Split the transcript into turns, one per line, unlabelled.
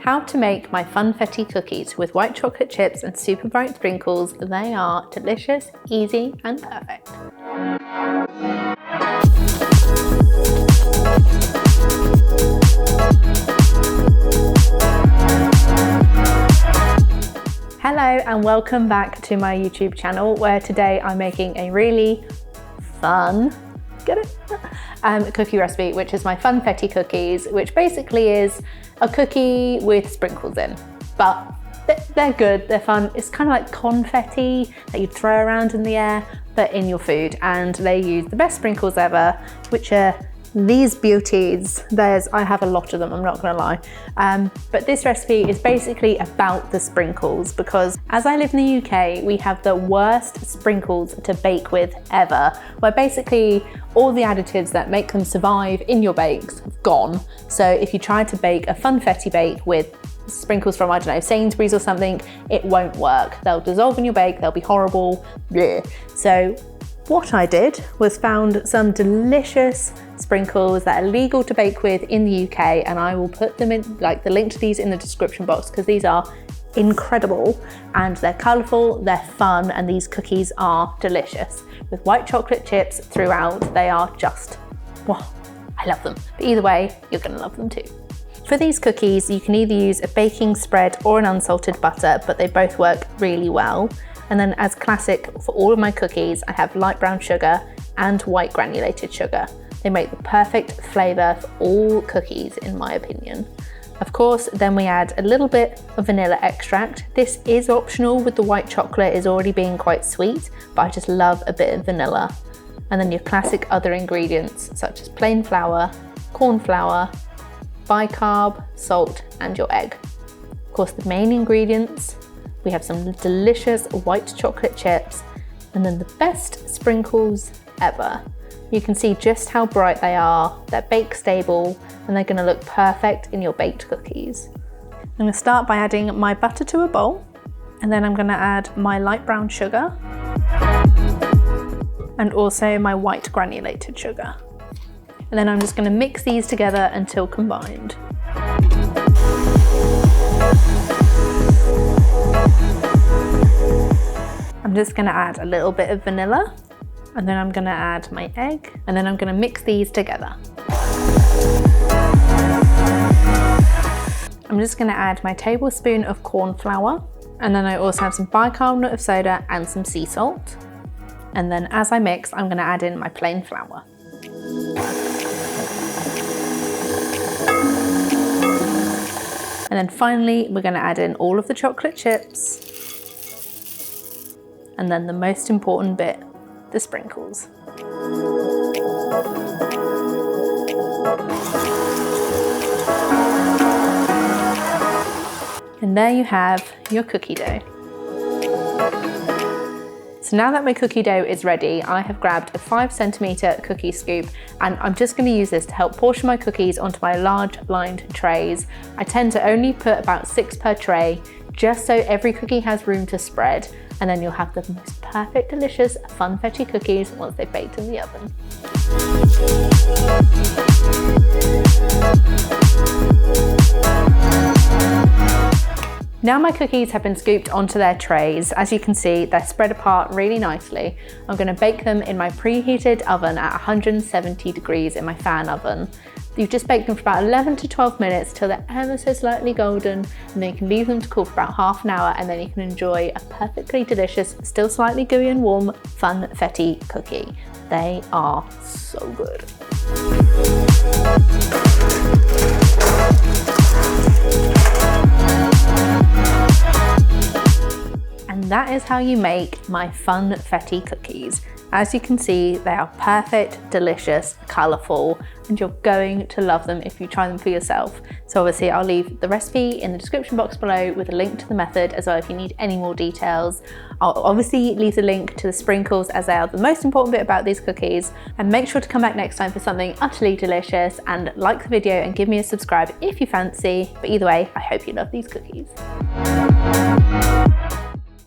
How to make my funfetti cookies with white chocolate chips and super bright sprinkles. They are delicious, easy and perfect. Hello and welcome back to my YouTube channel, where today I'm making a really fun, get it? Cookie recipe, which is my funfetti cookies, which basically is a cookie with sprinkles in, but they're good, they're fun. It's kind of like confetti that you throw around in the air, but in your food, and they use the best sprinkles ever, which are these beauties. I have a lot of them, I'm not gonna lie. But this recipe is basically about the sprinkles, because as I live in the UK, we have the worst sprinkles to bake with ever, where basically all the additives that make them survive in your bakes have gone. So if you try to bake a funfetti bake with sprinkles from, I don't know, Sainsbury's or something, it won't work. They'll dissolve in your bake, they'll be horrible. Blech. So what I did was found some delicious sprinkles that are legal to bake with in the UK, and I will put them in, like, the link to these in the description box, because these are incredible and they're colourful, they're fun, and these cookies are delicious. With white chocolate chips throughout, they are just, wow, I love them. But either way, you're gonna love them too. For these cookies, you can either use a baking spread or an unsalted butter, but they both work really well. And then as classic for all of my cookies, I have light brown sugar and white granulated sugar. They make the perfect flavour for all cookies, in my opinion. Of course, then we add a little bit of vanilla extract. This is optional with the white chocolate is already being quite sweet, but I just love a bit of vanilla. And then your classic other ingredients, such as plain flour, corn flour, bicarb, salt, and your egg. Of course, the main ingredients, we have some delicious white chocolate chips, and then the best sprinkles ever. You can see just how bright they are, they're bake stable, and they're gonna look perfect in your baked cookies. I'm gonna start by adding my butter to a bowl, and then I'm gonna add my light brown sugar, and also my white granulated sugar. And then I'm just gonna mix these together until combined. I'm just gonna add a little bit of vanilla, and then I'm gonna add my egg, and then I'm gonna mix these together. I'm just gonna add my tablespoon of corn flour, and then I also have some bicarbonate of soda and some sea salt. And then as I mix, I'm gonna add in my plain flour. And then finally, we're gonna add in all of the chocolate chips. And then the most important bit, the sprinkles. And there you have your cookie dough. So now that my cookie dough is ready, I have grabbed a 5cm cookie scoop, and I'm just going to use this to help portion my cookies onto my large lined trays. I tend to only put about 6 per tray, just so every cookie has room to spread, and then you'll have the most perfect, delicious funfetti cookies once they've baked in the oven. Now my cookies have been scooped onto their trays. As you can see, they're spread apart really nicely. I'm gonna bake them in my preheated oven at 170 degrees in my fan oven. You just bake them for about 11 to 12 minutes till they're ever so slightly golden, and then you can leave them to cool for about half an hour, and then you can enjoy a perfectly delicious, still slightly gooey and warm, funfetti cookie. They are so good. And that is how you make my funfetti cookies. As you can see, they are perfect, delicious, colourful, and you're going to love them if you try them for yourself. So obviously I'll leave the recipe in the description box below with a link to the method as well if you need any more details. I'll obviously leave the link to the sprinkles, as they are the most important bit about these cookies. And make sure to come back next time for something utterly delicious, and like the video and give me a subscribe if you fancy. But either way, I hope you love these cookies.